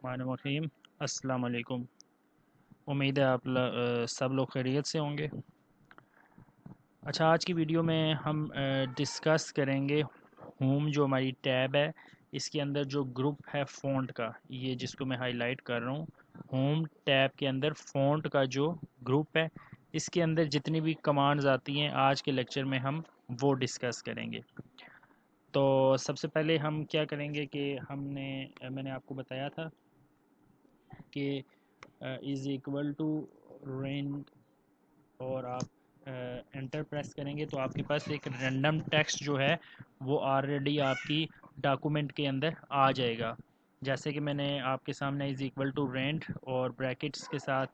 मानवरहीम अस्सलाम वालेकुम। उम्मीद है आप सब लोग खैरियत से होंगे। अच्छा, आज की वीडियो में हम डिस्कस करेंगे होम जो हमारी टैब है, इसके अंदर जो ग्रुप है फ़ॉन्ट का, ये जिसको मैं हाईलाइट कर रहा हूँ, होम टैब के अंदर फ़ॉन्ट का जो ग्रुप है, इसके अंदर जितनी भी कमांड्स आती हैं आज के लेक्चर में हम वो डिस्कस करेंगे। तो सबसे पहले हम क्या करेंगे कि मैंने आपको बताया था कि इज़ इक्वल टू रेंड, और आप एंटर प्रेस करेंगे तो आपके पास एक रैंडम टेक्स्ट जो है वो ऑलरेडी आपकी डॉक्यूमेंट के अंदर आ जाएगा। जैसे कि मैंने आपके सामने इज़ इक्वल टू रेंट और ब्रैकेट्स के साथ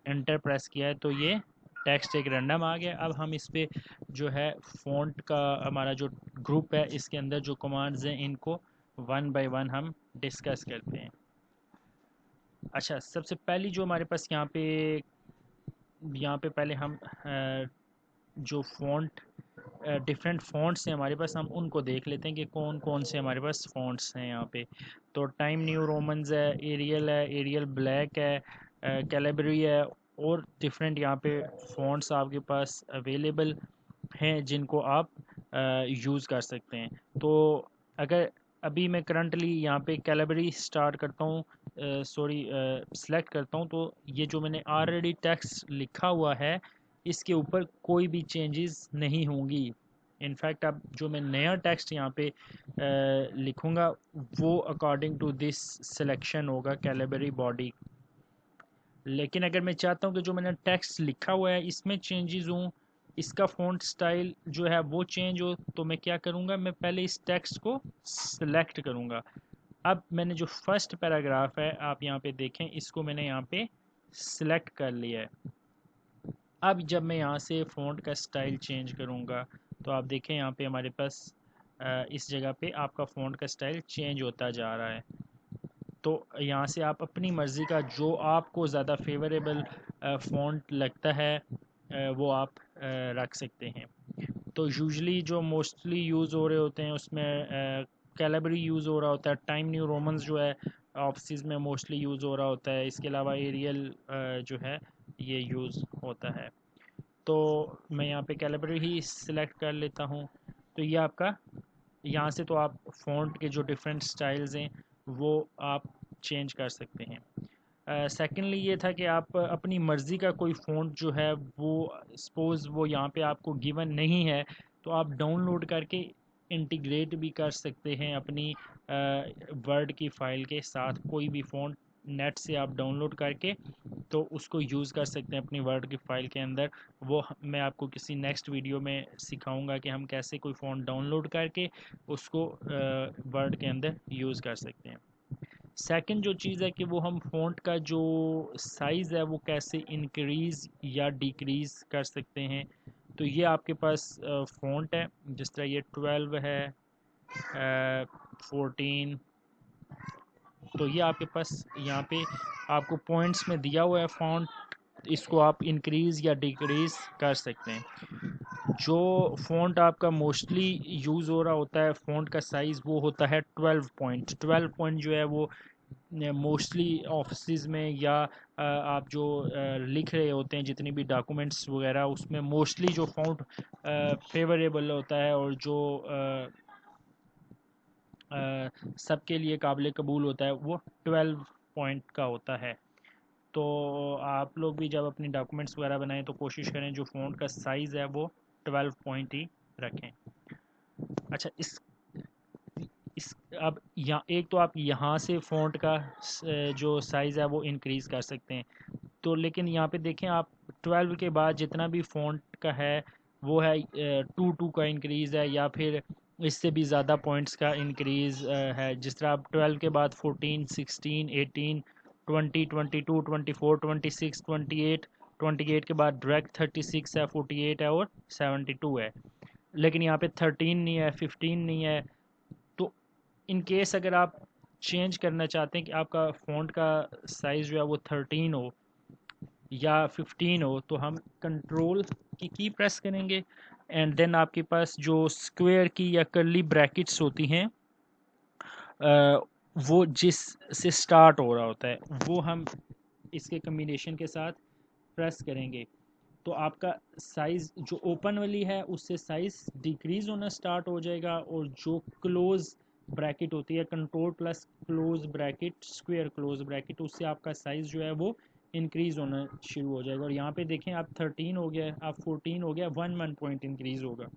एंटर प्रेस किया है तो ये टेक्स्ट एक रैंडम आ गया। अब हम इस पे जो है फ़ॉन्ट का हमारा जो ग्रुप है, इसके अंदर जो कमांड्स हैं इनको वन बाय वन हम डिस्कस करते हैं। अच्छा, सबसे पहली जो हमारे पास यहाँ पे पहले हम जो फ़ॉन्ट डिफरेंट फ़ॉन्ट्स हैं हमारे पास, हम उनको देख लेते हैं कि कौन कौन से हमारे पास फ़ॉन्ट्स हैं यहाँ पे। तो टाइम न्यू रोमन्स है, एरियल ब्लैक है, कैलिबरी है, और डिफरेंट यहाँ पे फ़ॉन्ट्स आपके पास अवेलेबल हैं जिनको आप यूज़ कर सकते हैं। तो अगर अभी मैं करंटली यहाँ पे कैलिबरी स्टार्ट करता हूँ, सेलेक्ट करता हूँ, तो ये जो मैंने ऑलरेडी टेक्स्ट लिखा हुआ है इसके ऊपर कोई भी चेंजेस नहीं होंगी। इनफैक्ट अब जो मैं नया टेक्स्ट यहाँ पे लिखूँगा वो अकॉर्डिंग टू दिस सिलेक्शन होगा कैलिबरी बॉडी। लेकिन अगर मैं चाहता हूँ कि जो मैंने टेक्स्ट लिखा हुआ है इसमें चेंजेस हों, इसका फ़ॉन्ट स्टाइल जो है वो चेंज हो, तो मैं क्या करूँगा, मैं पहले इस टेक्स्ट को सिलेक्ट करूँगा। अब मैंने जो फर्स्ट पैराग्राफ है आप यहाँ पे देखें, इसको मैंने यहाँ पे सिलेक्ट कर लिया है। अब जब मैं यहाँ से फ़ॉन्ट का स्टाइल चेंज करूँगा तो आप देखें यहाँ पे हमारे पास इस जगह पे आपका फ़ॉन्ट का स्टाइल चेंज होता जा रहा है। तो यहाँ से आप अपनी मर्ज़ी का जो आपको ज़्यादा फेवरेबल फ़ॉन्ट लगता है वो आप रख सकते हैं। तो यूजुअली जो मोस्टली यूज़ हो रहे होते हैं उसमें कैलिबरी यूज़ हो रहा होता है, टाइम न्यू रोमन्स जो है ऑफिस में मोस्टली यूज़ हो रहा होता है, इसके अलावा एरियल जो है ये यूज़ होता है। तो मैं यहाँ पे कैलिबरी ही सिलेक्ट कर लेता हूँ। तो ये आपका, यहाँ से तो आप फ़ॉन्ट के जो डिफरेंट स्टाइल्स हैं वो आप चेंज कर सकते हैं। सेकेंडली ये था कि आप अपनी मर्ज़ी का कोई फ़ॉन्ट जो है वो सपोज़ वो यहाँ पे आपको गिवन नहीं है तो आप डाउनलोड करके इंटीग्रेट भी कर सकते हैं अपनी वर्ड की फ़ाइल के साथ। कोई भी फ़ॉन्ट नेट से आप डाउनलोड करके तो उसको यूज़ कर सकते हैं अपनी वर्ड की फ़ाइल के अंदर। वो मैं आपको किसी नेक्स्ट वीडियो में सिखाऊंगा कि हम कैसे कोई फ़ॉन्ट डाउनलोड करके उसको वर्ड के अंदर यूज़ कर सकते हैं। सेकंड जो चीज़ है कि वो हम फ़ॉन्ट का जो साइज़ है वो कैसे इंक्रीज़ या डिक्रीज़ कर सकते हैं। तो ये आपके पास फ़ॉन्ट है, जिस तरह ये 12 है, 14, तो ये आपके पास यहाँ पे आपको पॉइंट्स में दिया हुआ है फ़ॉन्ट, इसको आप इंक्रीज़ या डिक्रीज़ कर सकते हैं। जो फ़ॉन्ट आपका मोस्टली यूज़ हो रहा होता है फ़ॉन्ट का साइज़ वो होता है 12 पॉइंट जो है वो मोस्टली ऑफिस में या आप जो लिख रहे होते हैं जितनी भी डॉक्यूमेंट्स वगैरह उसमें मोस्टली जो फ़ॉन्ट फेवरेबल होता है और जो सबके लिए काबिल कबूल होता है वो 12 पॉइंट का होता है। तो आप लोग भी जब अपनी डॉक्यूमेंट्स वगैरह बनाएं तो कोशिश करें जो फ़ॉन्ट का साइज़ है वो 12 पॉइंट ही रखें। अच्छा, इस अब यहाँ एक तो आप यहाँ से फ़ॉन्ट का जो साइज़ है वो इंक्रीज़ कर सकते हैं। तो लेकिन यहाँ पे देखें आप 12 के बाद जितना भी फ़ॉन्ट का है वो है 2 का इंक्रीज़ है या फिर इससे भी ज़्यादा पॉइंट्स का इंक्रीज़ है। जिस तरह आप 12 के बाद 14, 16, 18, 20, 22, 24, 26, 28, 28 के बाद डायरेक्ट 36 है, 48 है और 72 है। लेकिन यहाँ पे 13 नहीं है, 15 नहीं है। तो इन केस अगर आप चेंज करना चाहते हैं कि आपका फ़ॉन्ट का साइज़ जो है वो 13 हो या 15 हो, तो हम कंट्रोल की प्रेस करेंगे एंड देन आपके पास जो स्क्वायर की या कर्ली ब्रैकेट्स होती हैं वो जिस से स्टार्ट हो रहा होता है वो हम इसके कम्बिनेशन के साथ प्रेस करेंगे तो आपका साइज़ जो ओपन वाली है उससे साइज़ डिक्रीज़ होना स्टार्ट हो जाएगा, और जो क्लोज़ ब्रैकेट होती है control plus close bracket square close bracket उससे आपका साइज़ जो है वो इंक्रीज़ होना शुरू हो जाएगा। और यहाँ पे देखें आप 13 हो गया, आप 14 हो गया, 1 पॉइंट इंक्रीज़ होगा।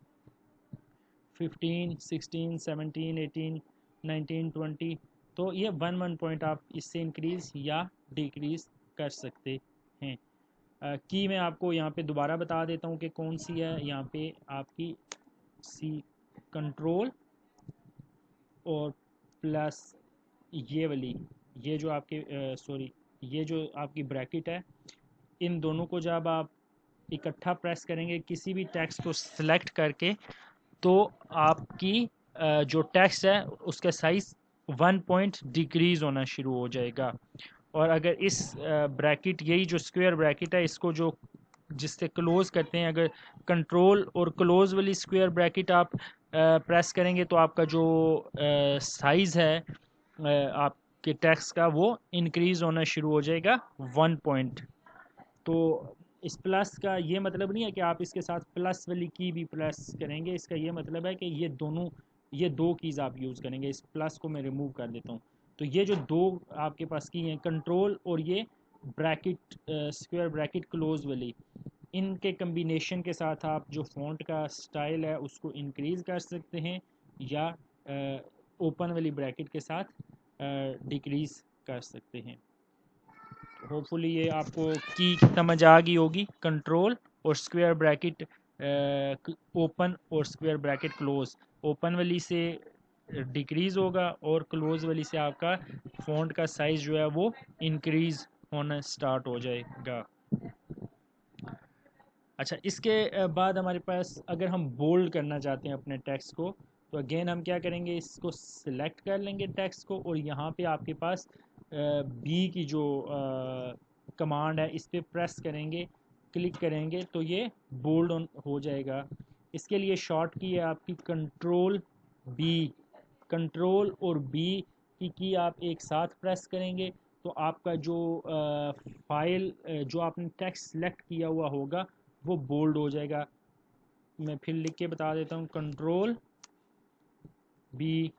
15, 16, 17, 18, 19, 20, तो ये 1 पॉइंट आप इससे इंक्रीज़ या डिक्रीज़ कर सकते हैं। की मैं आपको यहाँ पे दोबारा बता देता हूँ कि कौन सी है। यहाँ पे आपकी सी कंट्रोल और प्लस ये वाली, ये जो आपके सॉरी ये जो आपकी ब्रैकेट है, इन दोनों को जब आप इकट्ठा प्रेस करेंगे किसी भी टेक्स्ट को सिलेक्ट करके तो आपकी जो टेक्स्ट है उसका साइज़ 1 पॉइंट डिक्रीज़ होना शुरू हो जाएगा। और अगर इस ब्रैकेट यही जो स्क्वायर ब्रैकेट है इसको जो जिससे क्लोज करते हैं, अगर कंट्रोल और क्लोज वाली स्क्वायर ब्रैकेट आप प्रेस करेंगे तो आपका जो साइज़ है आपके टेक्स्ट का वो इंक्रीज़ होना शुरू हो जाएगा 1 पॉइंट। तो इस प्लस का ये मतलब नहीं है कि आप इसके साथ प्लस वाली की भी प्रेस करेंगे, इसका ये मतलब है कि ये दो कीज़ आप यूज़ करेंगे। इस प्लस को मैं रिमूव कर देता हूँ। तो ये जो दो आपके पास की हैं कंट्रोल और ये ब्रैकेट स्क्वायर ब्रैकेट क्लोज वाली, इनके कम्बिनेशन के साथ आप जो फ़ॉन्ट का स्टाइल है उसको इंक्रीज़ कर सकते हैं या ओपन वाली ब्रैकेट के साथ डिक्रीज़ कर सकते हैं। होपफुली ये आपको की समझ आ गई होगी। कंट्रोल और स्क्वायर ब्रैकेट ओपन और स्क्वायर ब्रैकेट क्लोज, ओपन वाली से डिक्रीज़ होगा और क्लोज वाली से आपका फ़ॉन्ट का साइज़ जो है वो इंक्रीज़ होना स्टार्ट हो जाएगा। अच्छा, इसके बाद हमारे पास अगर हम बोल्ड करना चाहते हैं अपने टेक्स्ट को तो अगेन हम क्या करेंगे, इसको सिलेक्ट कर लेंगे टेक्स्ट को, और यहाँ पे आपके पास बी की जो कमांड है इस पर प्रेस करेंगे, क्लिक करेंगे तो ये बोल्ड हो जाएगा। इसके लिए शॉर्ट की है आपकी कंट्रोल बी। कंट्रोल और बी की आप एक साथ प्रेस करेंगे तो आपका जो फाइल जो आपने टेक्स्ट सेलेक्ट किया हुआ होगा वो बोल्ड हो जाएगा। मैं फिर लिख के बता देता हूँ, कंट्रोल बी,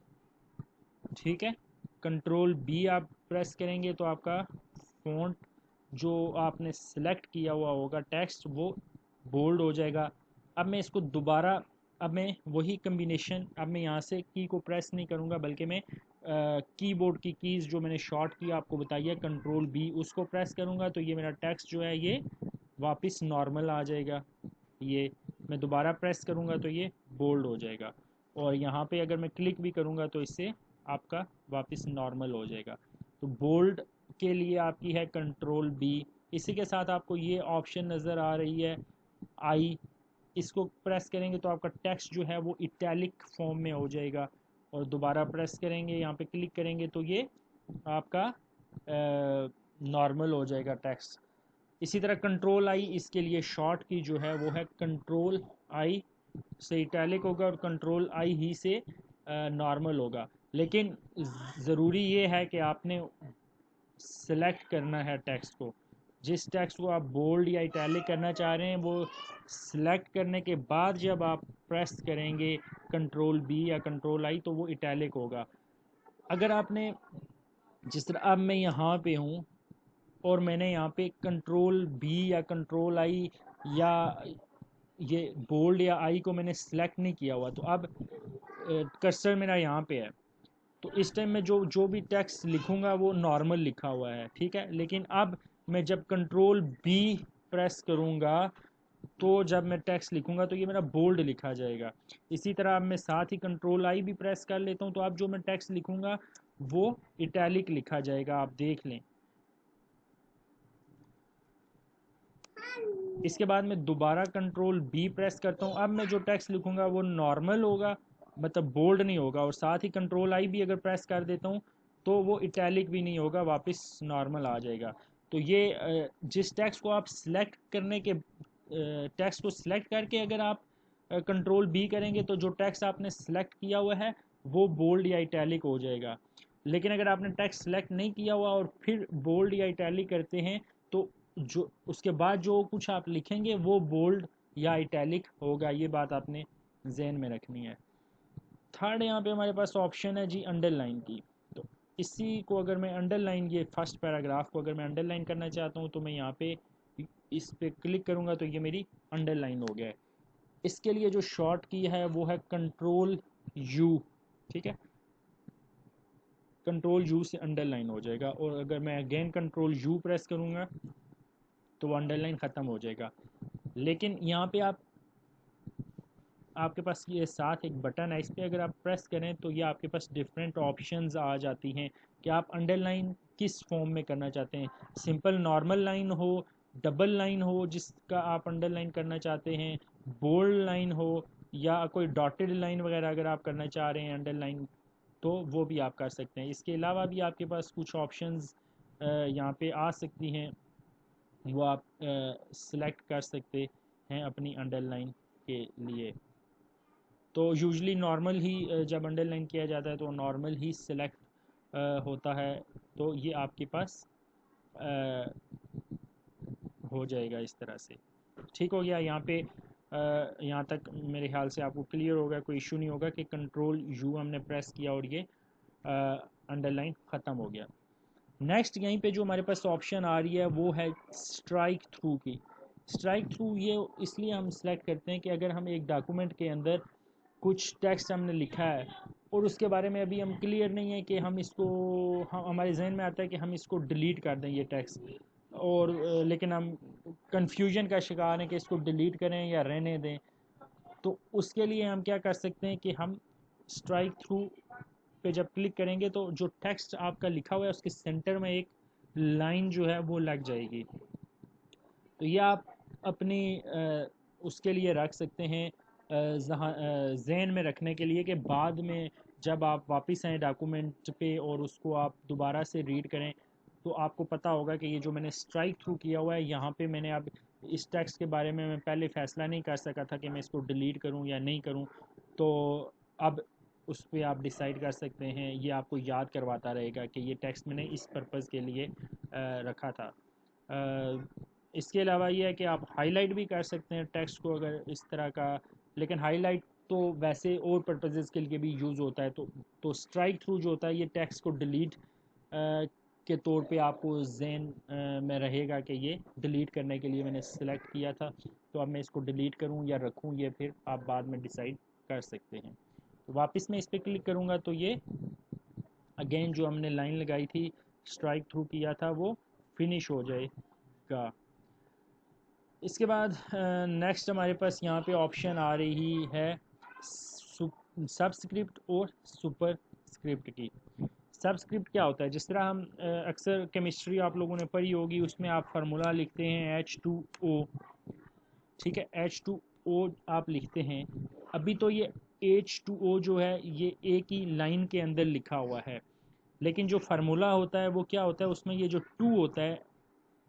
ठीक है। कंट्रोल बी आप प्रेस करेंगे तो आपका फ़ॉन्ट जो आपने सेलेक्ट किया हुआ होगा टेक्स्ट वो बोल्ड हो जाएगा। अब मैं इसको दोबारा, अब मैं वही कम्बिनेशन, अब मैं यहाँ से की को प्रेस नहीं करूँगा बल्कि मैं कीबोर्ड की कीज़ जो मैंने शॉर्ट की आपको बताई है कंट्रोल बी उसको प्रेस करूँगा तो ये मेरा टेक्स्ट जो है ये वापस नॉर्मल आ जाएगा। ये मैं दोबारा प्रेस करूँगा तो ये बोल्ड हो जाएगा, और यहाँ पे अगर मैं क्लिक भी करूँगा तो इससे आपका वापस नॉर्मल हो जाएगा। तो बोल्ड के लिए आपकी है कंट्रोल बी। इसी के साथ आपको ये ऑप्शन नज़र आ रही है आई, इसको प्रेस करेंगे तो आपका टेक्स्ट जो है वो इटैलिक फॉर्म में हो जाएगा, और दोबारा प्रेस करेंगे यहाँ पे क्लिक करेंगे तो ये आपका नॉर्मल हो जाएगा टेक्स्ट। इसी तरह कंट्रोल आई, इसके लिए शॉर्ट की जो है वो है कंट्रोल आई से इटैलिक होगा और कंट्रोल आई ही से नॉर्मल होगा। लेकिन ज़रूरी ये है कि आपने सेलेक्ट करना है टेक्स्ट को, जिस टेक्स्ट को आप बोल्ड या इटैलिक करना चाह रहे हैं वो सिलेक्ट करने के बाद जब आप प्रेस करेंगे कंट्रोल बी या कंट्रोल आई तो वो इटैलिक होगा। अगर आपने, जिस तरह अब मैं यहाँ पे हूँ और मैंने यहाँ पे कंट्रोल बी या कंट्रोल आई या ये बोल्ड या आई को मैंने सेलेक्ट नहीं किया हुआ, तो अब कर्सर मेरा यहाँ पे है तो इस टाइम में जो जो भी टेक्स्ट लिखूंगा वो नॉर्मल लिखा हुआ है, ठीक है। लेकिन अब मैं जब कंट्रोल बी प्रेस करूंगा तो जब मैं टेक्स्ट लिखूंगा तो ये मेरा बोल्ड लिखा जाएगा। इसी तरह अब मैं साथ ही कंट्रोल आई भी प्रेस कर लेता हूँ तो अब जो मैं टेक्स्ट लिखूंगा वो इटैलिक लिखा जाएगा, आप देख लें। इसके बाद मैं दोबारा कंट्रोल बी प्रेस करता हूँ, अब मैं जो टेक्स्ट लिखूंगा वो नॉर्मल होगा, मतलब बोल्ड नहीं होगा, और साथ ही कंट्रोल आई भी अगर प्रेस कर देता हूँ तो वो इटैलिक भी नहीं होगा, वापस नॉर्मल आ जाएगा। तो ये जिस टेक्स्ट को आप सिलेक्ट करने के टेक्स्ट को सिलेक्ट करके अगर आप कंट्रोल बी करेंगे तो जो टेक्स्ट आपने सेलेक्ट किया हुआ है वो बोल्ड या इटैलिक हो जाएगा। लेकिन अगर आपने टेक्स्ट सेलेक्ट नहीं किया हुआ और फिर बोल्ड या इटैलिक करते हैं तो जो उसके बाद जो कुछ आप लिखेंगे वो बोल्ड या इटैलिक होगा। ये बात आपने जहन में रखनी है। थर्ड यहाँ पे हमारे पास ऑप्शन है जी अंडरलाइन की। तो इसी को अगर मैं अंडरलाइन, ये फर्स्ट पैराग्राफ को अगर मैं अंडरलाइन करना चाहता हूँ तो मैं यहाँ पे इस पे क्लिक करूँगा तो ये मेरी अंडरलाइन हो गया है। इसके लिए जो शॉर्ट की है वो है कंट्रोल यू। ठीक है, कंट्रोल यू से अंडरलाइन हो जाएगा, और अगर मैं अगेन कंट्रोल यू प्रेस करूँगा तो वो अंडरलाइन ख़त्म हो जाएगा। लेकिन यहाँ पे आपके पास ये साथ एक बटन है, इस पर अगर आप प्रेस करें तो ये आपके पास डिफरेंट ऑप्शंस आ जाती हैं कि आप अंडरलाइन किस फॉर्म में करना चाहते हैं। सिंपल नॉर्मल लाइन हो, डबल लाइन हो जिसका आप अंडरलाइन करना चाहते हैं, बोल्ड लाइन हो, या कोई डॉटेड लाइन वगैरह अगर आप करना चाह रहे हैं अंडरलाइन तो वो भी आप कर सकते हैं। इसके अलावा भी आपके पास कुछ ऑप्शंस यहाँ पे आ सकती हैं, वो आप सिलेक्ट कर सकते हैं अपनी अंडरलाइन के लिए। तो यूजली नॉर्मल ही जब अंडरलाइन किया जाता है तो नॉर्मल ही सिलेक्ट होता है। तो ये आपके पास अ, हो जाएगा इस तरह से। ठीक हो गया। यहाँ पे यहाँ तक मेरे ख्याल से आपको क्लियर होगा, कोई इशू नहीं होगा कि कंट्रोल यू हमने प्रेस किया और ये अंडरलाइन ख़त्म हो गया। नेक्स्ट यहीं पे जो हमारे पास ऑप्शन आ रही है वो है स्ट्राइक थ्रू की। स्ट्राइक थ्रू ये इसलिए हम सेलेक्ट करते हैं कि अगर हम एक डॉक्यूमेंट के अंदर कुछ टेक्स्ट हमने लिखा है और उसके बारे में अभी हम क्लियर नहीं है कि हम इसको, हम हमारे जहन में आता है कि हम इसको डिलीट कर दें ये टेक्स्ट, और लेकिन हम कंफ्यूजन का शिकार हैं कि इसको डिलीट करें या रहने दें। तो उसके लिए हम क्या कर सकते हैं कि हम स्ट्राइक थ्रू पे जब क्लिक करेंगे तो जो टेक्स्ट आपका लिखा हुआ है उसके सेंटर में एक लाइन जो है वो लग जाएगी। तो ये आप अपनी उसके लिए रख सकते हैं, जहन में रखने के लिए कि बाद में जब आप वापस आएँ डॉक्यूमेंट पे और उसको आप दोबारा से रीड करें तो आपको पता होगा कि ये जो मैंने स्ट्राइक थ्रू किया हुआ है यहाँ पे मैंने अब इस टेक्स्ट के बारे में मैं पहले फ़ैसला नहीं कर सका था कि मैं इसको डिलीट करूँ या नहीं करूँ। तो अब उस पर आप डिसाइड कर सकते हैं, ये आपको याद करवाता रहेगा कि ये टेक्स्ट मैंने इस पर्पज़ के लिए रखा था। इसके अलावा ये है कि आप हाईलाइट भी कर सकते हैं टेक्स्ट को अगर इस तरह का, लेकिन हाईलाइट तो वैसे और पर्पजेज़ के लिए भी यूज़ होता है। तो स्ट्राइक थ्रू जो होता है ये टेक्स्ट को डिलीट के तौर पे आपको जहन में रहेगा कि ये डिलीट करने के लिए मैंने सेलेक्ट किया था, तो अब मैं इसको डिलीट करूं या रखूं ये फिर आप बाद में डिसाइड कर सकते हैं। तो वापस मैं इस पर क्लिक करूंगा तो ये अगेन जो हमने लाइन लगाई थी स्ट्राइक थ्रू किया था वो फिनिश हो जाएगा। इसके बाद नेक्स्ट हमारे पास यहाँ पे ऑप्शन आ रही है सबस्क्रिप्ट और सुपर स्क्रिप्ट की। सबस्क्रिप्ट क्या होता है, जिस तरह हम अक्सर केमिस्ट्री आप लोगों ने पढ़ी होगी उसमें आप फार्मूला लिखते हैं H2O। ठीक है, H2O आप लिखते हैं। अभी तो ये H2O जो है ये एक ही लाइन के अंदर लिखा हुआ है, लेकिन जो फार्मूला होता है वो क्या होता है, उसमें ये जो टू होता है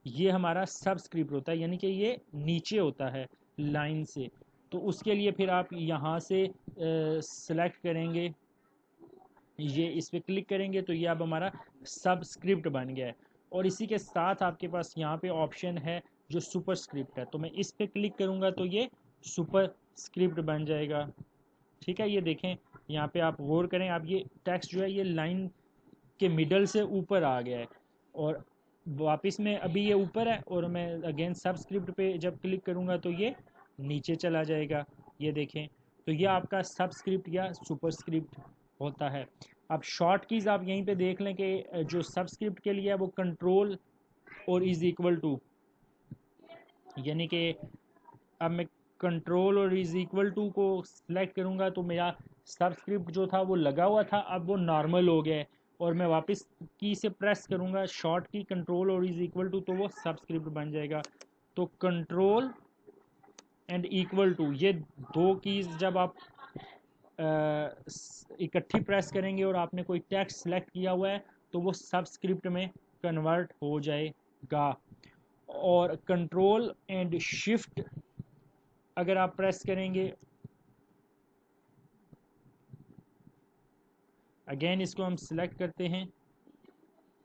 ये हमारा सबस्क्रिप्ट होता है, यानी कि ये नीचे होता है लाइन से। तो उसके लिए फिर आप यहाँ से सेलेक्ट करेंगे, ये इस पर क्लिक करेंगे तो ये अब हमारा सबस्क्रिप्ट बन गया है। और इसी के साथ आपके पास यहाँ पे ऑप्शन है जो सुपर स्क्रिप्ट है, तो मैं इस पर क्लिक करूँगा तो ये सुपर स्क्रिप्ट बन जाएगा। ठीक है, ये देखें यहाँ पे आप गौर करें, आप ये टेक्स्ट जो है ये लाइन के मिडल से ऊपर आ गया है, और वापस में अभी ये ऊपर है और मैं अगेन सबस्क्रिप्ट पे जब क्लिक करूँगा तो ये नीचे चला जाएगा। ये देखें, तो ये आपका सबस्क्रिप्ट या सुपरस्क्रिप्ट होता है। अब शॉर्ट कीज़ आप यहीं पे देख लें कि जो सबस्क्रिप्ट के लिए है वो कंट्रोल और इज़ इक्वल टू, यानी कि अब मैं कंट्रोल और इज़ इक्वल टू को सिलेक्ट करूँगा तो मेरा सबस्क्रिप्ट जो था वो लगा हुआ था अब वो नॉर्मल हो गया है, और मैं वापस की से प्रेस करूँगा शॉर्ट की कंट्रोल और इज़ इक्वल टू तो वो सबस्क्रिप्ट बन जाएगा। तो कंट्रोल एंड इक्वल टू ये दो कीज़ जब आप इकट्ठी प्रेस करेंगे और आपने कोई टेक्स्ट सेलेक्ट किया हुआ है तो वो सबस्क्रिप्ट में कन्वर्ट हो जाएगा। और कंट्रोल एंड शिफ्ट अगर आप प्रेस करेंगे अगेन इसको हम सिलेक्ट करते हैं,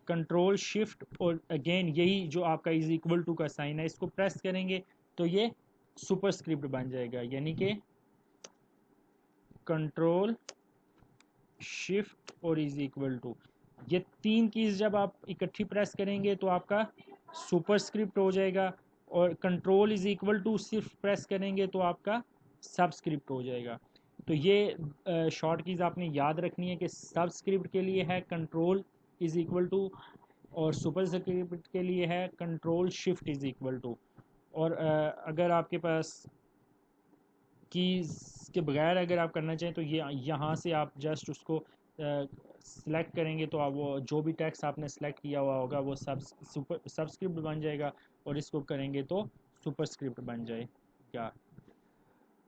कंट्रोल शिफ्ट और अगेन यही जो आपका इज इक्वल टू का साइन है इसको प्रेस करेंगे तो ये सुपरस्क्रिप्ट बन जाएगा, यानी कि कंट्रोल शिफ्ट और इज इक्वल टू, ये तीन कीज जब आप इकट्ठी प्रेस करेंगे तो आपका सुपरस्क्रिप्ट हो जाएगा, और कंट्रोल इज इक्वल टू सिर्फ प्रेस करेंगे तो आपका सबस्क्रिप्ट हो जाएगा। तो ये शॉर्ट कीज आपने याद रखनी है कि सबस्क्रिप्ट के लिए है कंट्रोल इज इक्वल टू, और सुपरस्क्रिप्ट के लिए है control shift is equal to. और अगर आपके पास कीज़ के बगैर अगर आप करना चाहें तो ये यहाँ से आप जस्ट उसको सिलेक्ट करेंगे तो आप वो जो भी टेक्स्ट आपने सेलेक्ट किया हुआ होगा वो सबस्क्रिप्ट बन जाएगा, और इसको करेंगे तो सुपरस्क्रिप्ट बन जाएगा।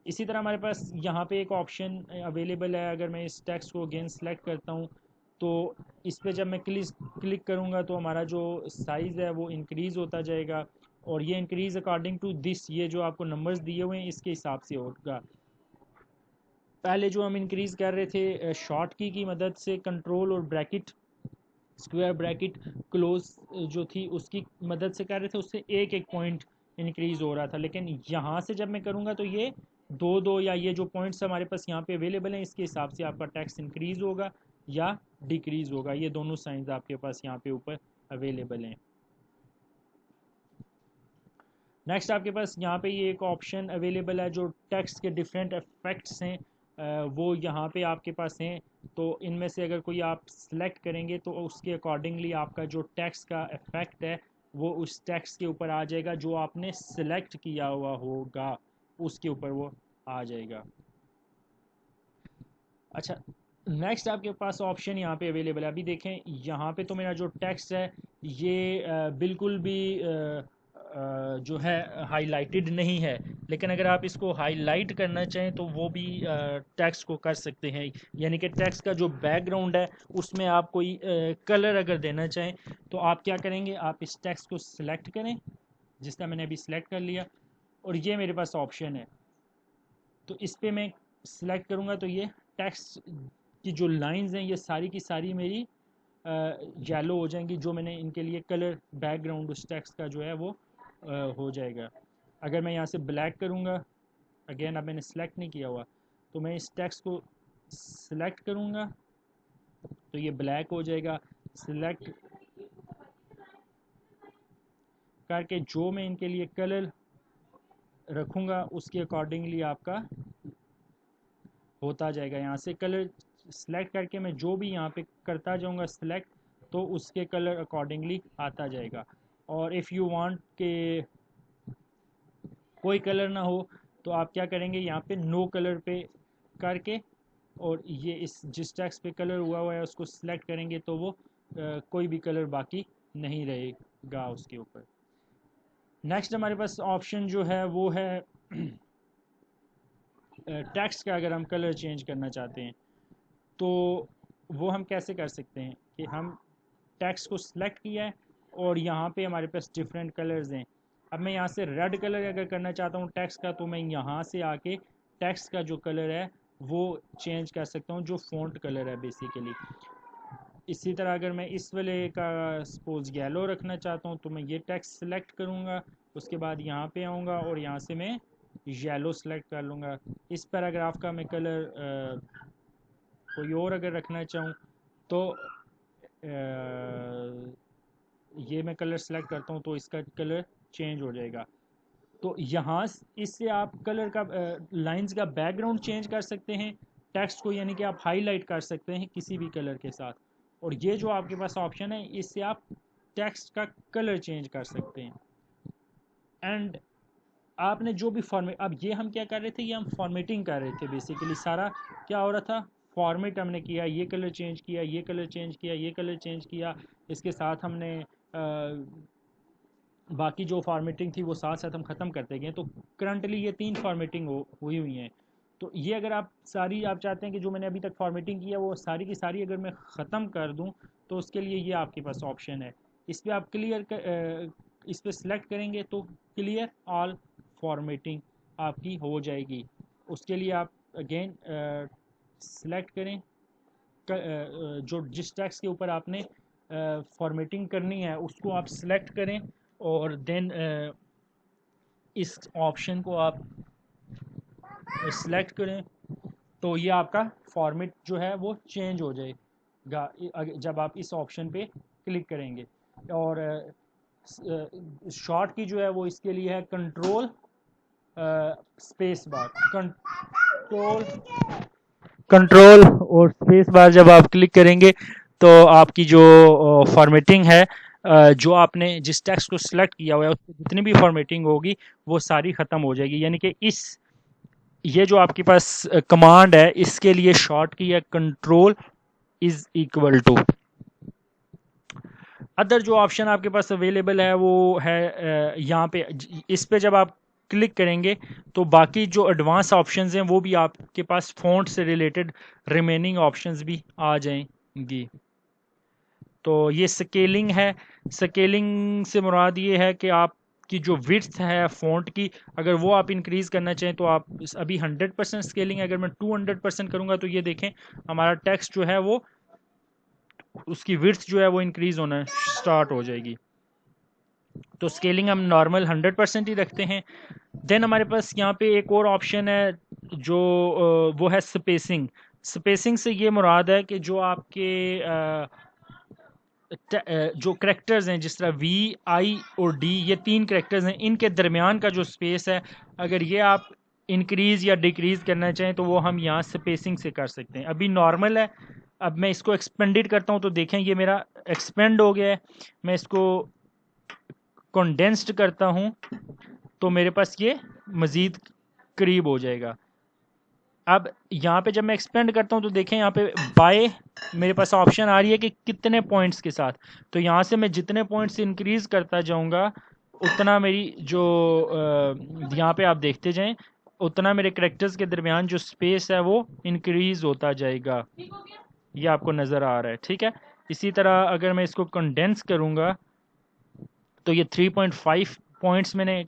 इसी तरह हमारे पास यहाँ पे एक ऑप्शन अवेलेबल है, अगर मैं इस टेक्स्ट को अगेन सेलेक्ट करता हूँ तो इस पे जब मैं क्लिक करूँगा तो हमारा जो साइज़ है वो इंक्रीज़ होता जाएगा, और ये इंक्रीज़ अकॉर्डिंग टू दिस, ये जो आपको नंबर्स दिए हुए हैं इसके हिसाब से होगा। पहले जो हम इंक्रीज़ कर रहे थे शॉर्ट की मदद से, कंट्रोल और ब्रैकेट स्क्वायर ब्रैकेट क्लोज जो थी उसकी मदद से कर रहे थे, उससे एक एक पॉइंट इंक्रीज़ हो रहा था, लेकिन यहाँ से जब मैं करूँगा तो ये दो दो या ये जो पॉइंट्स हमारे पास यहाँ पे अवेलेबल हैं इसके हिसाब से आपका टैक्स इंक्रीज़ होगा या डिक्रीज़ होगा। ये दोनों साइंस आपके पास यहाँ पे ऊपर अवेलेबल हैं। नेक्स्ट आपके पास यहाँ पे ये एक ऑप्शन अवेलेबल है, जो टेक्स्ट के डिफरेंट इफेक्ट्स हैं वो यहाँ पे आपके पास हैं। तो इनमें से अगर कोई आप सिलेक्ट करेंगे तो उसके अकॉर्डिंगली आपका जो टेक्स्ट का इफेक्ट है वो उस टेक्स्ट के ऊपर आ जाएगा, जो आपने सिलेक्ट किया हुआ होगा उसके ऊपर वो आ जाएगा। अच्छा, नेक्स्ट आपके पास ऑप्शन यहाँ पे अवेलेबल है। अभी देखें यहाँ पे तो मेरा जो टेक्स्ट है ये बिल्कुल भी जो है हाईलाइटेड नहीं है, लेकिन अगर आप इसको हाईलाइट करना चाहें तो वो भी टेक्स्ट को कर सकते हैं, यानी कि टेक्स्ट का जो बैकग्राउंड है उसमें आप कोई कलर अगर देना चाहें तो आप क्या करेंगे, आप इस टेक्स्ट को सिलेक्ट करें, जिसका मैंने अभी सिलेक्ट कर लिया, और ये मेरे पास ऑप्शन है, तो इस पर मैं सिलेक्ट करूँगा तो ये टेक्स्ट की जो लाइंस हैं ये सारी की सारी मेरी येलो हो जाएंगी, जो मैंने इनके लिए कलर बैकग्राउंड उस टेक्स्ट का जो है वो हो जाएगा। अगर मैं यहाँ से ब्लैक करूँगा, अगेन अब मैंने सेलेक्ट नहीं किया हुआ, तो मैं इस टेक्स्ट को सिलेक्ट करूँगा तो ये ब्लैक हो जाएगा। सिलेक्ट करके जो मैं इनके लिए कलर रखूँगा उसके अकॉर्डिंगली आपका होता जाएगा। यहाँ से कलर सेलेक्ट करके मैं जो भी यहाँ पे करता जाऊँगा सिलेक्ट, तो उसके कलर अकॉर्डिंगली आता जाएगा। और इफ़ यू वांट के कोई कलर ना हो तो आप क्या करेंगे, यहाँ पे नो कलर पे करके, और ये इस जिस टेक्स्ट पे कलर हुआ है उसको सिलेक्ट करेंगे तो वो कोई भी कलर बाकी नहीं रहेगा उसके ऊपर। नेक्स्ट हमारे पास ऑप्शन जो है वो है टेक्स्ट का अगर हम कलर चेंज करना चाहते हैं तो वो हम कैसे कर सकते हैं कि हम टेक्स्ट को सिलेक्ट किया है और यहाँ पे हमारे पास डिफरेंट कलर्स हैं। अब मैं यहाँ से रेड कलर अगर करना चाहता हूँ टेक्स्ट का, तो मैं यहाँ से आके टेक्स्ट का जो कलर है वो चेंज कर सकता हूँ, जो फ़ॉन्ट कलर है बेसिकली। इसी तरह अगर मैं इस वाले का सपोज येलो रखना चाहता हूँ तो मैं ये टेक्स्ट सेलेक्ट करूँगा, उसके बाद यहाँ पे आऊँगा और यहाँ से मैं येलो सेलेक्ट कर लूँगा। इस पैराग्राफ का मैं कलर कोई और अगर रखना चाहूँ तो ये मैं कलर सेलेक्ट करता हूँ तो इसका कलर चेंज हो जाएगा। तो यहाँ इससे आप कलर का लाइंस का बैकग्राउंड चेंज कर सकते हैं टेक्स्ट को, यानी कि आप हाईलाइट कर सकते हैं किसी भी कलर के साथ। और ये जो आपके पास ऑप्शन है इससे आप टेक्स्ट का कलर चेंज कर सकते हैं। एंड आपने जो भी फॉर्मेट, अब ये हम क्या कर रहे थे, ये हम फॉर्मेटिंग कर रहे थे बेसिकली। सारा क्या हो रहा था, फॉर्मेट हमने किया, ये कलर चेंज किया, ये कलर चेंज किया, ये कलर चेंज किया, इसके साथ हमने बाकी जो फॉर्मेटिंग थी वो साथ साथ हम ख़त्म करते गए। तो करंटली ये 3 फॉर्मेटिंग हुई हुई हैं। तो ये अगर आप सारी आप चाहते हैं कि जो मैंने अभी तक फॉर्मेटिंग किया वो सारी की सारी अगर मैं ख़त्म कर दूं तो उसके लिए ये आपके पास ऑप्शन है। इस पर आप इस पर सिलेक्ट करेंगे तो क्लियर ऑल फॉर्मेटिंग आपकी हो जाएगी। उसके लिए आप अगेन सिलेक्ट करें, जो जिस टेक्स्ट के ऊपर आपने फॉर्मेटिंग करनी है उसको आप सिलेक्ट करें और देन इस ऑप्शन को आप सिलेक्ट करें तो ये आपका फॉर्मेट जो है वो चेंज हो जाएगा जब आप इस ऑप्शन पे क्लिक करेंगे। और शॉर्ट की जो है वो इसके लिए है कंट्रोल स्पेस बार। कंट्रोल और स्पेस बार जब आप क्लिक करेंगे तो आपकी जो फॉर्मेटिंग है, जो आपने जिस टेक्स्ट को सिलेक्ट किया हुआ है उसकी जितनी भी फॉर्मेटिंग होगी वो सारी ख़त्म हो जाएगी। यानी कि ये जो आपके पास कमांड है इसके लिए शॉर्ट की है control is equal to. Other जो ऑप्शन आपके पास अवेलेबल है वो है यहाँ पे, इस पे जब आप क्लिक करेंगे तो बाकी जो एडवांस ऑप्शंस हैं वो भी आपके पास फ़ॉन्ट से रिलेटेड रिमेनिंग ऑप्शंस भी आ जाएंगी। तो ये स्केलिंग है। स्केलिंग से मुराद ये है कि आपकी जो विड्थ है फ़ॉन्ट की, अगर वो आप इंक्रीज़ करना चाहें तो आप अभी 100% स्केलिंग है, अगर मैं 200% करूँगा तो ये देखें हमारा टेक्स्ट जो है वो उसकी विड्थ जो है वो इंक्रीज़ होना स्टार्ट हो जाएगी। तो स्केलिंग हम नॉर्मल 100% ही रखते हैं। देन हमारे पास यहाँ पे एक और ऑप्शन है जो वो है स्पेसिंग। स्पेसिंग से ये मुराद है कि जो आपके जो करेक्टर्स हैं जिस तरह वी आई और डी, ये 3 करेक्टर्स हैं, इनके दरमियान का जो स्पेस है अगर ये आप इंक्रीज़ या डिक्रीज़ करना चाहें तो वो हम यहाँ स्पेसिंग से कर सकते हैं। अभी नॉर्मल है, अब मैं इसको एक्सपेंडेड करता हूँ तो देखें ये मेरा एक्सपेंड हो गया है। मैं इसको कंडेंस्ड करता हूँ तो मेरे पास ये मज़ीद करीब हो जाएगा। अब यहाँ पे जब मैं एक्सपेंड करता हूँ तो देखें यहाँ पे बाय मेरे पास ऑप्शन आ रही है कि कितने पॉइंट्स के साथ। तो यहाँ से मैं जितने पॉइंट्स इंक्रीज़ करता जाऊँगा उतना मेरी जो यहाँ पे आप देखते जाएं उतना मेरे करेक्टर्स के दरमियान जो स्पेस है वो इंक्रीज़ होता जाएगा। ये आपको नज़र आ रहा है, ठीक है। इसी तरह अगर मैं इसको कंडेंस करूँगा तो ये 3.5 पॉइंट्स मैंने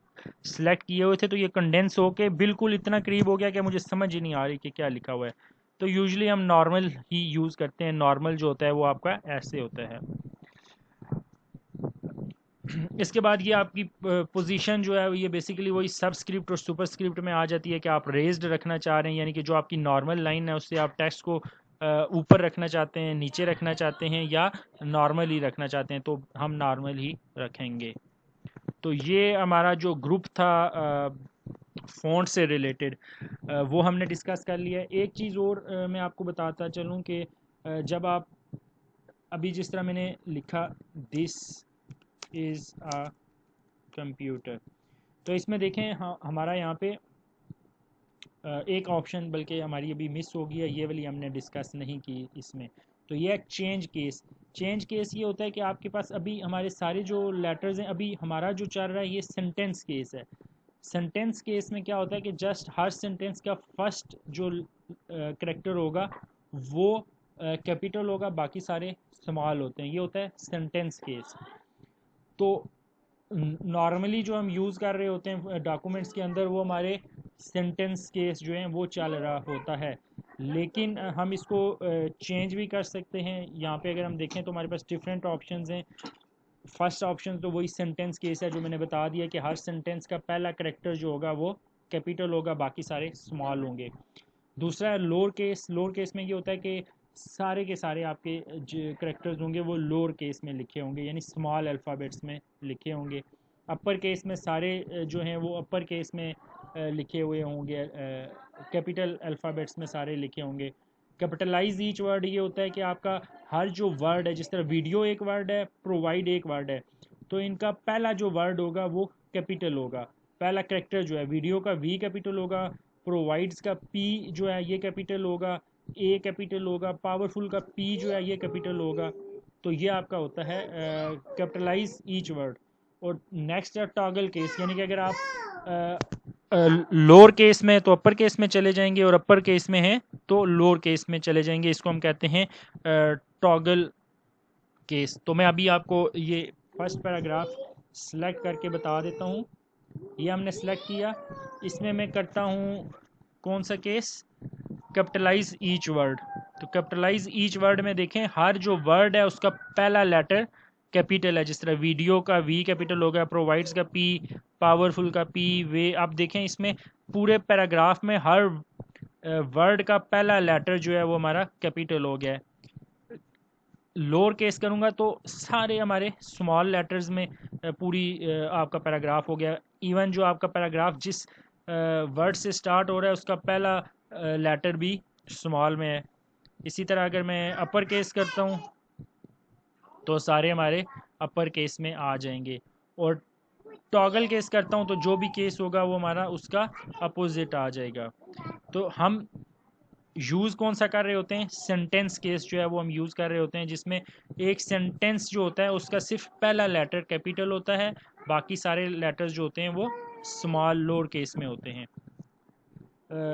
सेलेक्ट किए हुए थे तो ये कंडेंस होके बिल्कुल इतना करीब हो गया कि मुझे समझ ही नहीं आ रही कि क्या लिखा हुआ है। तो यूजुअली हम नॉर्मल ही यूज़ करते हैं। नॉर्मल जो होता है वो आपका ऐसे होता है। इसके बाद ये आपकी पोजीशन जो है ये बेसिकली वही सबस्क्रिप्ट और सुपरस्क्रिप्ट में आ जाती है कि आप रेज्ड रखना चाह रहे हैं, यानी कि जो आपकी नॉर्मल लाइन है उससे आप टेक्स्ट को ऊपर रखना चाहते हैं, नीचे रखना चाहते हैं या नॉर्मल ही रखना चाहते हैं, तो हम नॉर्मल ही रखेंगे। तो ये हमारा जो ग्रुप था फ़ॉन्ट से रिलेटेड वो हमने डिस्कस कर लिया है। एक चीज़ और मैं आपको बताता चलूँ कि जब आप अभी जिस तरह मैंने लिखा दिस इज़ अ कंप्यूटर, तो इसमें देखें हमारा यहाँ पे एक ऑप्शन बल्कि हमारी अभी मिस हो गई है, ये वाली हमने डिस्कस नहीं की इसमें। तो ये है चेंज केस। चेंज केस ये होता है कि आपके पास अभी हमारे सारे जो लेटर्स हैं, अभी हमारा जो चल रहा है ये सेंटेंस केस है। सेंटेंस केस में क्या होता है कि जस्ट हर सेंटेंस का फर्स्ट जो करेक्टर होगा वो कैपिटल होगा, बाकी सारे स्मॉल होते हैं। ये होता है सेंटेंस केस। तो नॉर्मली जो हम यूज़ कर रहे होते हैं डॉक्यूमेंट्स के अंदर वो हमारे सेंटेंस केस जो हैं वो चल रहा होता है, लेकिन हम इसको चेंज भी कर सकते हैं। यहाँ पे अगर हम देखें तो हमारे पास डिफरेंट ऑप्शंस हैं। फर्स्ट ऑप्शन तो वही सेंटेंस केस है जो मैंने बता दिया कि हर सेंटेंस का पहला करेक्टर जो होगा वो कैपिटल होगा, बाकी सारे स्मॉल होंगे। दूसरा है लोअर केस। लोअर केस में ये होता है कि सारे के सारे आपके जो करेक्टर्स होंगे वो लोअर केस में लिखे होंगे, यानी स्मॉल अल्फ़ाबेट्स में लिखे होंगे। अपर केस में सारे जो हैं वो अपर केस में लिखे हुए होंगे, कैपिटल अल्फ़ाबेट्स में सारे लिखे होंगे। कैपिटलाइज ईच वर्ड ये होता है कि आपका हर जो वर्ड है, जिस तरह वीडियो एक वर्ड है, प्रोवाइड एक वर्ड है, तो इनका पहला जो वर्ड होगा वो कैपिटल होगा। पहला करेक्टर जो है वीडियो का वी कैपिटल होगा, प्रोवाइड्स का पी जो है ये कैपिटल होगा, ए कैपिटल होगा, पावरफुल का पी जो है ये कैपिटल होगा। तो ये आपका होता है कैपिटलाइज ईच वर्ड। और नेक्स्ट है टॉगल केस, यानी कि अगर आप लोअर केस में तो अपर केस में चले जाएंगे और अपर केस में है तो लोअर केस में चले जाएंगे। इसको हम कहते हैं टॉगल केस। तो मैं अभी आपको ये फर्स्ट पैराग्राफ सेलेक्ट करके बता देता हूँ। ये हमने सेलेक्ट किया, इसमें मैं करता हूँ कौन सा केस, कैपिटलाइज ईच वर्ड। तो कैपिटलाइज ईच वर्ड में देखें हर जो वर्ड है उसका पहला लेटर कैपिटल है। जिस तरह वीडियो का वी कैपिटल हो गया, प्रोवाइड्स का पी, पावरफुल का पी, वे। आप देखें इसमें पूरे पैराग्राफ में हर वर्ड का पहला लेटर जो है वो हमारा कैपिटल हो गया है। लोअर केस करूँगा तो सारे हमारे स्मॉल लेटर्स में पूरी आपका पैराग्राफ हो गया। इवन जो आपका पैराग्राफ जिस वर्ड से स्टार्ट हो रहा है उसका पहला लेटर भी स्मॉल में है। इसी तरह अगर मैं अपर केस करता हूँ तो सारे हमारे अपर केस में आ जाएंगे, और टॉगल केस करता हूँ तो जो भी केस होगा वो हमारा उसका अपोजिट आ जाएगा। तो हम यूज़ कौन सा कर रहे होते हैं, सेंटेंस केस जो है वो हम यूज़ कर रहे होते हैं, जिसमें एक सेंटेंस जो होता है उसका सिर्फ पहला लेटर कैपिटल होता है, बाकी सारे लेटर्स जो होते हैं वो स्मॉल लोअर केस में होते हैं।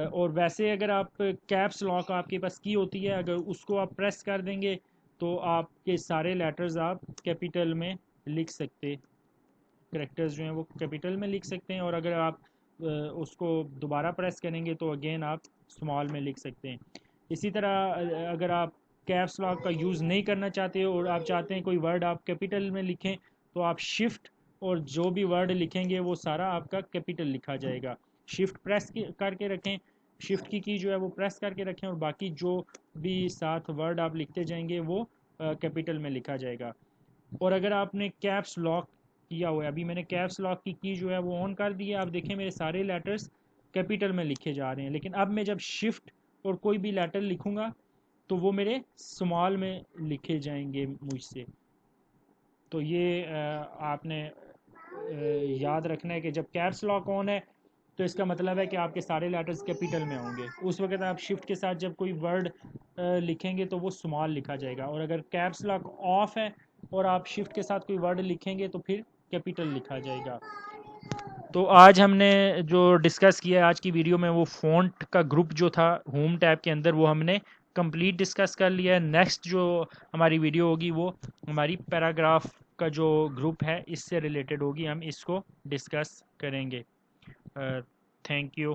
और वैसे अगर आप कैप्स लॉक आपके पास की होती है, अगर उसको आप प्रेस कर देंगे तो आपके सारे लेटर्स आप कैपिटल में लिख सकते, करेक्टर्स जो हैं वो कैपिटल में लिख सकते हैं, और अगर आप उसको दोबारा प्रेस करेंगे तो अगेन आप स्मॉल में लिख सकते हैं। इसी तरह अगर आप कैप्स लॉक का यूज़ नहीं करना चाहते और आप चाहते हैं कोई वर्ड आप कैपिटल में लिखें तो आप शिफ्ट और जो भी वर्ड लिखेंगे वो सारा आपका कैपिटल लिखा जाएगा। शिफ्ट प्रेस करके रखें, शिफ्ट की जो है वो प्रेस करके रखें, और बाकी जो भी साथ वर्ड आप लिखते जाएंगे वो कैपिटल में लिखा जाएगा। और अगर आपने कैप्स लॉक किया हुआ है, अभी मैंने कैप्स लॉक की जो है वो ऑन कर दी है, आप देखें मेरे सारे लेटर्स कैपिटल में लिखे जा रहे हैं। लेकिन अब मैं जब शिफ्ट और कोई भी लेटर लिखूंगा तो वो मेरे स्मॉल में लिखे जाएंगे मुझसे। तो ये आपने याद रखना है कि जब कैप्स लॉक ऑन है तो इसका मतलब है कि आपके सारे लेटर्स कैपिटल में होंगे। उस वक्त आप शिफ्ट के साथ जब कोई वर्ड लिखेंगे तो वो स्मॉल लिखा जाएगा, और अगर कैप्स लॉक ऑफ है और आप शिफ्ट के साथ कोई वर्ड लिखेंगे तो फिर कैपिटल लिखा जाएगा। तो आज हमने जो डिस्कस किया आज की वीडियो में वो फ़ॉन्ट का ग्रुप जो था होम टैब के अंदर वो हमने कंप्लीट डिस्कस कर लिया है। नेक्स्ट जो हमारी वीडियो होगी वो हमारी पैराग्राफ का जो ग्रुप है इससे रिलेटेड होगी, हम इसको डिस्कस करेंगे। Thank you.